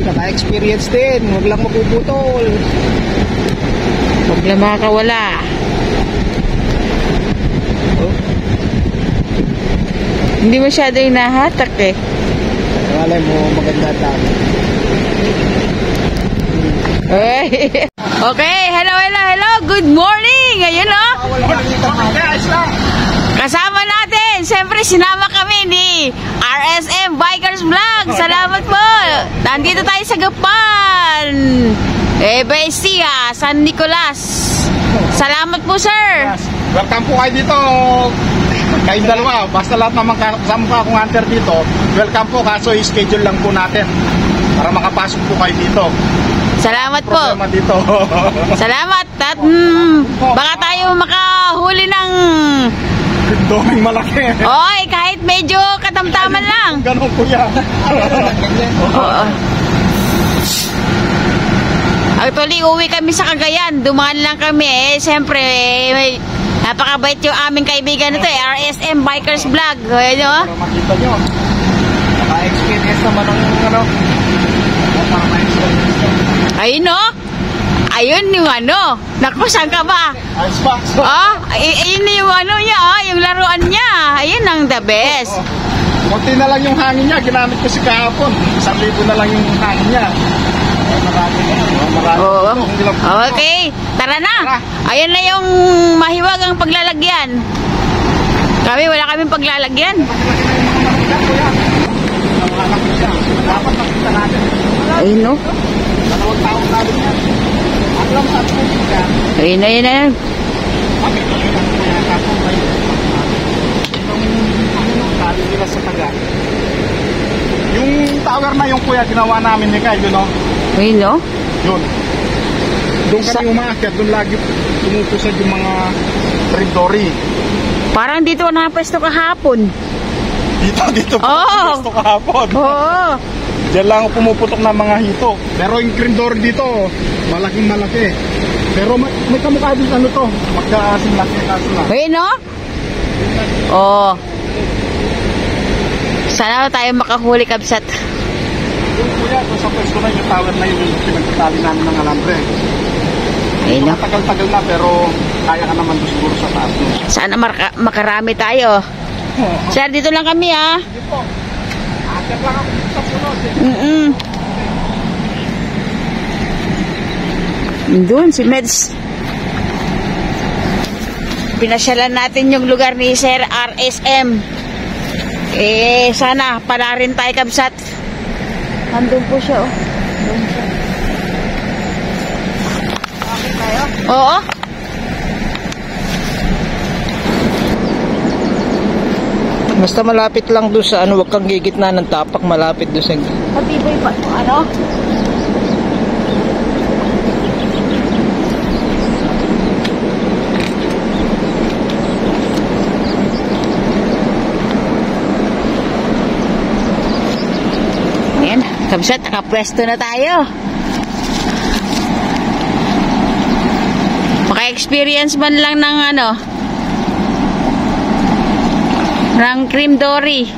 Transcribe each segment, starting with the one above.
Naka-experience din. Huwag lang mapuputol. Huwag lang makakawala. Oh. Hindi masyado hinahatak eh. Alam mo, maganda tayo. Okay, hello. Good morning. Ayun o. Kasama natin. Siyempre, sinama kami ni RSM Bikers Vlog. Salamat po. Nandito tayo sa Gapan. Bestia, San Nicolas. Salamat po, sir. Welcome po kayo dito. Kayong dalawa. Basta lahat naman kasama pa akong hunter dito. Welcome po. Kaso i-schedule lang po natin para makapasok po kayo dito. Salamat po. Problema dito. Salamat. At baka tayo makahuli ng Doming malaki. oy, kahit medyo katamtaman lang. Ganun po yan. Oo. Actually, uwi kami sa Cagayan. Dumaan lang kami eh. Siyempre, napakabait yung aming kaibigan nito eh. RSM Bikers Vlog. Ayan o. Para makita nyo. Naka-experience naman ng ano. Para ma-experience. Ayun o. Ayun yung ano. Naku, saan ka ba? Ayos pa. Ayun yung ano niya, yung laruan niya. Ayun ang the best. Kunti na lang yung hangin niya. Ginamit ko si kahapon. 1,000 na lang yung hangin niya. Marami na. Marami. Oo. Okay, tara na. Ayun na yung mahiwagang paglalagyan. Kami, wala kaming paglalagyan. Dapat makita natin. Ayun no. 2 taon natin yan. Ang lang sa atin yan. Ayun na, yun na. Kami kami lang po yan. Kaso may itong tali nila sa taga. Yung tower na yung kuya ginawa namin ni Kyle, no? Ayun no. Yun. Doon kami umaakyat. Doon lagi tumupusad yung mga red dory. Parang dito nakapwesto kahapon. Dito. Oo. Gusto kahapon. Oo. Diyan lang ako pumuputok ng mga hito. Pero yung green dory dito, malaking malaki. Pero may kamukha din ano to. Magkasing laki kaso lang. Ayun no. Oo. Sana tayo makahuli, kabsat. Yung kuya, kung sa pwesto na yung tower na yun, yung pinagtatali namin ng alambre. Ayun no. Matagal-tagal na pero kaya ka naman doon siguro sa taas. Sana makarami tayo. Sir, dito lang kami ha. Sige po. Akyat lang ako sa sunod. Doon si Meds. Pinasyalan natin yung lugar ni Sir RSM. Sana pala rin tayo, kabsat. Nandun po siya oh. Doon siya. Okay tayo? Oo. Basta malapit lang doon sa ano, wag kang gigitna ng tapak, malapit doon sa... Matibay pa ito, ano? Ayan, kabsat, nakapwesto na tayo. Maka-experience man lang ng ano, ng cream dory.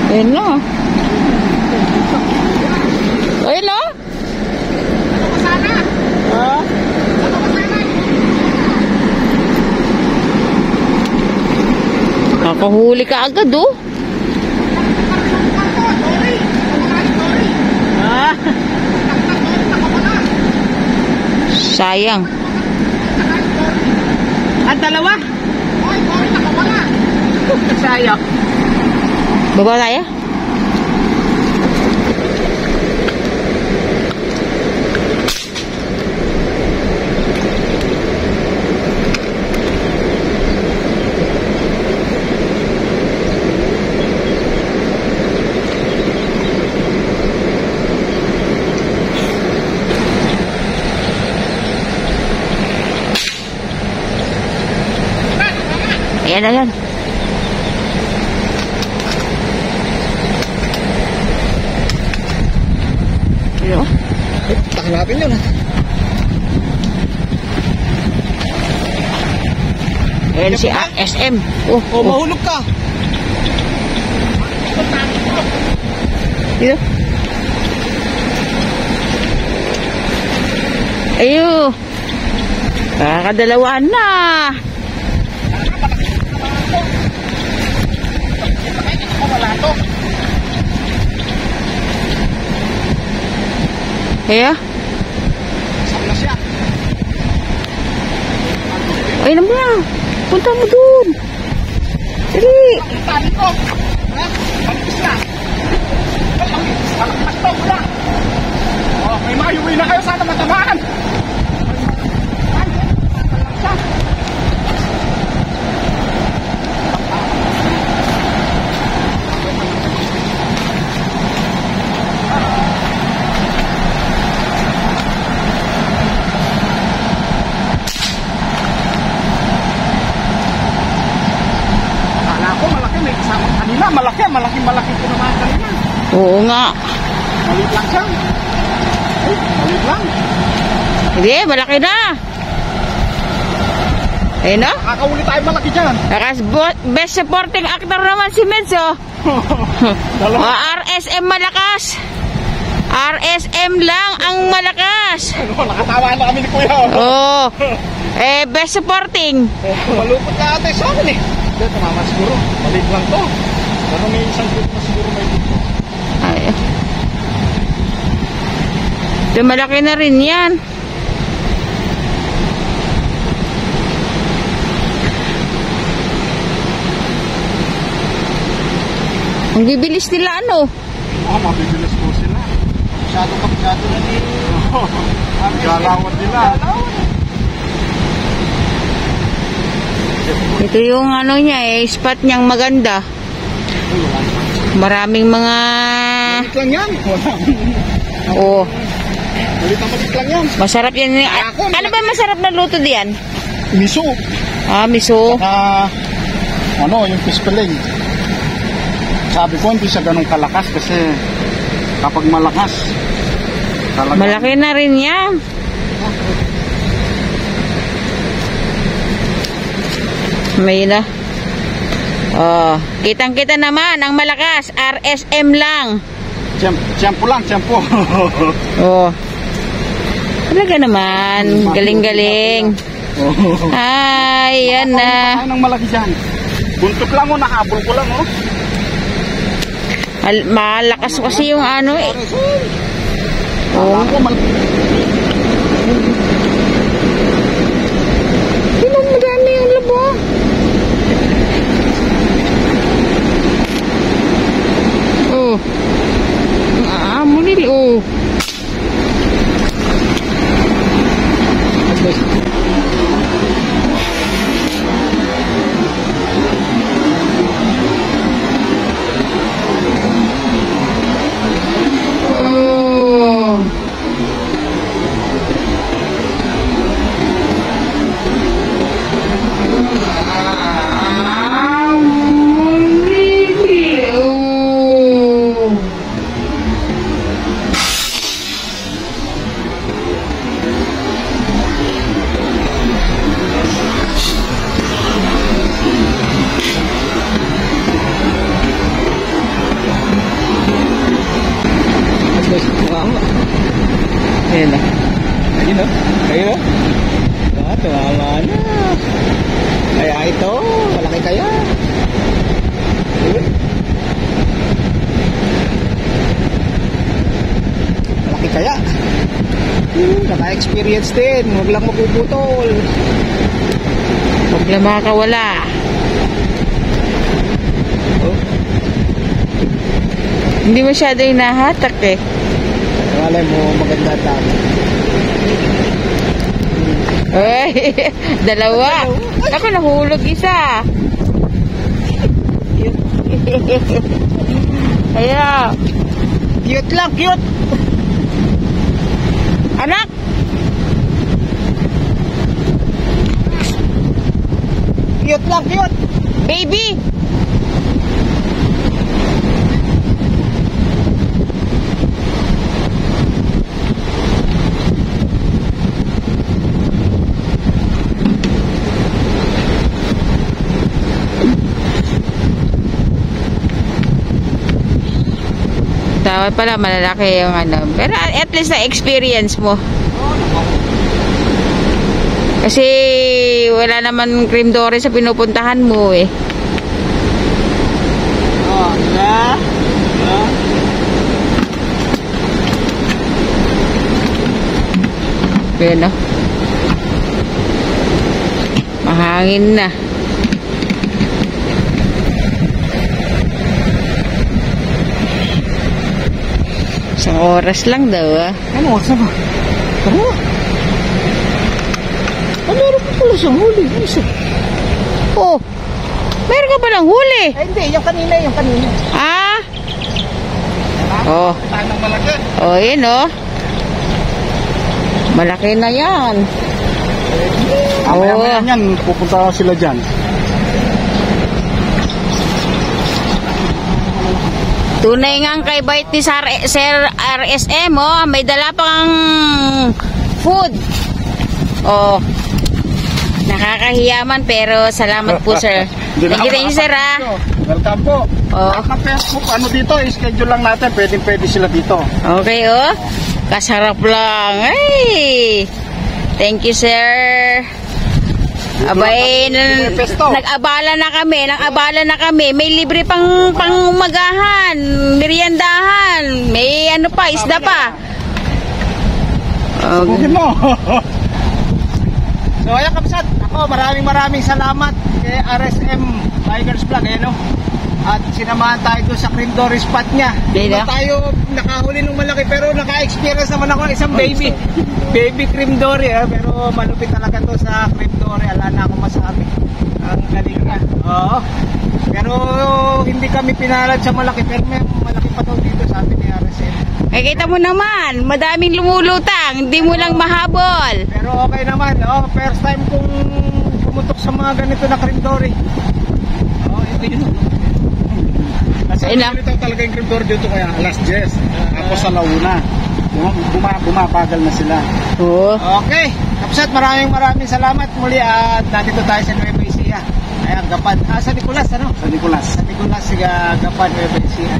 Ayun na. Ayun na. Nakahuli ka agad oh. Sayang. At dalawa? Sayang. Baba tayo? Ayan na yan. Ayun. Hanapin yun. Ayan si SM. Oh, Oh, mahulog ka. Dito. Ayun. Kakadalawan na. Wala to. Kaya? Saan na siya? Ay naman. Punta mo dun. Dali. Tali ko. Ha? Malipis na. Malakpas to. Wala. Oh, may mayuwi na kayo. Sana matamaan. Malaki po naman kanina. Oo nga. Malit lang siya. Ay, malit lang. Hindi, malaki na. Ayun na. Nakakauli tayo malaki dyan. Best supporting actor naman si Meds, oh. Dalawa. RSM malakas. RSM lang ang malakas. Ano, nakatawa na kami ni Kuya. Oh. Best supporting. Malupot na ate sa akin eh. Hindi, tumama siguro. Malit lang to. Pero may isang group na siguro may dito. Ay. Ito, malaki na rin yan. Ang bibilis nila, ano? Mabibilis po sila. Masyado na dito. Galawan nila. Ito yung ano niya, spot niyang maganda. Maraming mga... Malit lang yan. Oh, Malit lang yan. masarap yan. Ano ba masarap na luto diyan? Miso. Miso. Ano, yung fish fillet. Sabi ko, hindi siya ganun kalakas kasi kapag malakas, talagang... Malaki na rin yan. May na. Oh, kitang-kita naman ang malakas. RSM lang. Tiyempo lang, tiyempo. Oh. Talaga naman. Galing-galing. Ay, yan na. Ano ng malaki dyan? Buntot lang o, nahabol ko lang o. Malakas kasi yung ano eh. Oh. Tingnan mo dami yung labo. Oh. Ang amo nila oh. Ayan na. Ayun o. Ayun o. Tumama na. Kaya ito. Malaki kaya. Malaki kaya. Naka-experience din. Huwag lang mapuputol. Huwag lang makakawala. Oh. Hindi masyado yung nahatak eh. Malay mo, maganda dami. Ay, dalawa. Ako nahulog isa. Ayan. Cute lang, cute. Anak! Cute lang, cute. Baby! Dapat pala malalaki yung ano. Pero at least na experience mo. Kasi wala naman cream dory sa pinupuntahan mo eh. Oh, na. Pero mahangin na. Isang oras lang daw ah. Ano, saan ba? Ano? Meron pa pala siyang huli. Isa. Oh, meron ka ba ng huli? Eh, hindi, yung kanina. Ah? Oh, Tanang malaki. oh yun oh. Malaki na yan. Mamaya yan, pupunta sila dyan. Tunay nga ang kay bait ni Sir RSM, oh. May dala pang food. Oh. Nakakahiyaman pero salamat po, sir. Thank you, sir, ah. Welcome po. Oh. At na Facebook, ano dito, schedule lang natin, pwede sila dito. Okay, oh. Kasarap lang. Ay! Thank you, sir. Abay, nag-abala na kami. May libre pang umagahan, meriendahan, may ano pa, isda pa. Subukin mo. So, ayan kapsat. Ako, maraming salamat kay RSM Bikers Vlog, no? At sinamahan tayo doon sa cream dory spot niya. Hindi tayo nakahuli ng malaki, pero naka-experience naman ako isang baby cream dory, pero malupit talaga to sa cream dory. Ala na akong masabi. Ang galing na. Oo. Pero hindi kami pinalad sa malaki, pero may malaki pa to dito, sabi ni RSM. Eh, kita mo naman, madaming lumulutang, hindi mo lang mahabol. Pero okay naman, first time kong pumutok sa mga ganito na cream dory. Ito yun. Kasi ito talaga yung cream dory dito kaya alas 10. Ako sa launa. Bumabagal na sila. Oo. Okay. Kapsat, maraming salamat muli at nandito tayo sa Nueva Ecija. Ayan, Gapan. Sa Nicolas, ano? Sa Nicolas, Gapan, Nueva Ecija.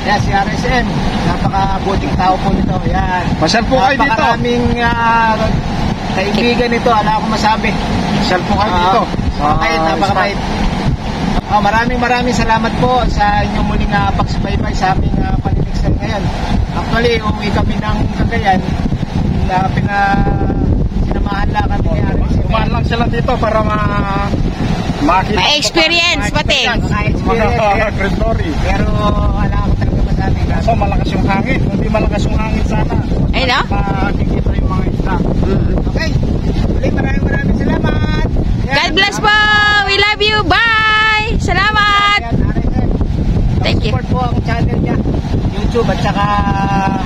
Ayan, si RSM. Napakabuting tao po nito. Ayan. Pasyal po kayo dito. Napakaraming kaibigan nito. Ala akong masabi. Pasyal po kayo dito. Napakabait. Maraming salamat po sa inyong muling pagsubaybay sa aming paninigsel ngayon. Actually, uwi kami ng Cagayan na sinamahan lang kami ni RSM. Kumahan lang sila dito para makita. Ma-experience pati. Ma-experience. Pero wala ako talaga masabi. So, malakas yung hangin. Hindi malakas yung hangin sana. Ay, no? Makikita yung mga isda. Okay. Maraming salamat. God bless po. We love you. Bye. Salamat. Thank you. Support po ang channel niya. YouTube at saka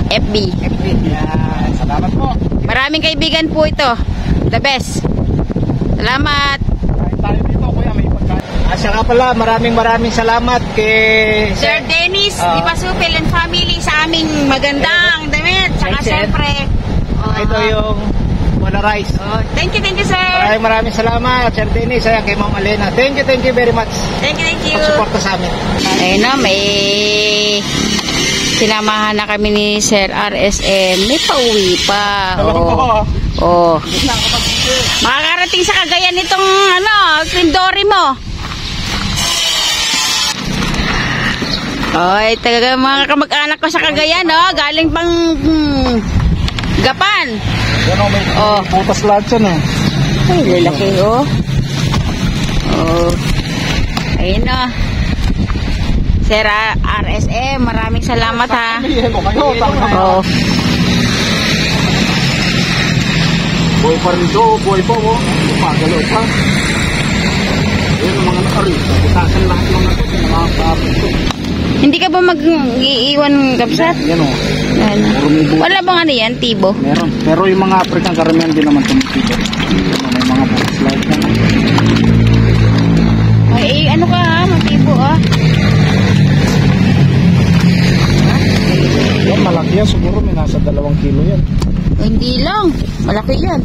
FB. Yan. Salamat po. Maraming kaibigan po ito. The best. Salamat. Kahit tayo dito, kuya, may pagkain. Saka pala, maraming salamat kay Sir Dennis, Di Pasupil and family sa aming magandang damit. Saka siyempre, ito yung Polarize. Thank you, sir. Maraming salamat, Sir Dennis. Ayan, kay Ma'am Alena. Thank you very much. Thank you. Pag-support sa amin. Ayun na, may sinamahan na kami ni Sir RSM. May pauwi pa. Oh. Makakarating sa Cagayan itong cream dory mo. Ay, talaga mga kamag-anak ko sa Cagayan, galing pang Gapan. Yan may putas lahat yan Ay, laki, ayun na. Sir RSM, maraming salamat ha. Buhay pa rin ito, buhay pa magalaw pa. Ayun ang mga nakari. Itasan lahat lang natin yung mga kapito. Hindi ka ba mag-iiwan kapsat? Yan Wala bang yan, tibo? Meron. Pero yung mga African karamihan din naman tumitibo. May mga slide na. Ay, ano po, ah. Yan, malaki yan. Siguro may nasa 2 kilo yan. Hindi lang. Malaki yan.